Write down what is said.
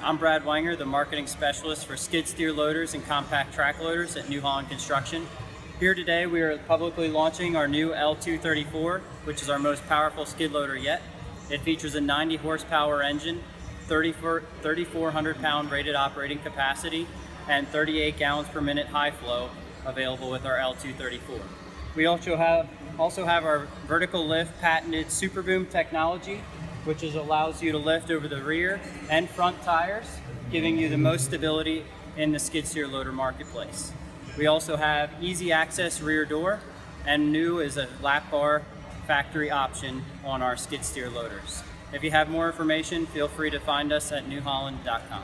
I'm Brad Wenger, the marketing specialist for skid steer loaders and compact track loaders at New Holland Construction. Here today we are publicly launching our new L234, which is our most powerful skid loader yet. It features a 90 horsepower engine, 3,400 pound rated operating capacity, and 38 gallons per minute high flow available with our L234. We also have our vertical lift patented Super Boom technology, which allows you to lift over the rear and front tires, giving you the most stability in the skid steer loader marketplace. We also have easy access rear door, and new is a lap bar factory option on our skid steer loaders. If you have more information, feel free to find us at newholland.com.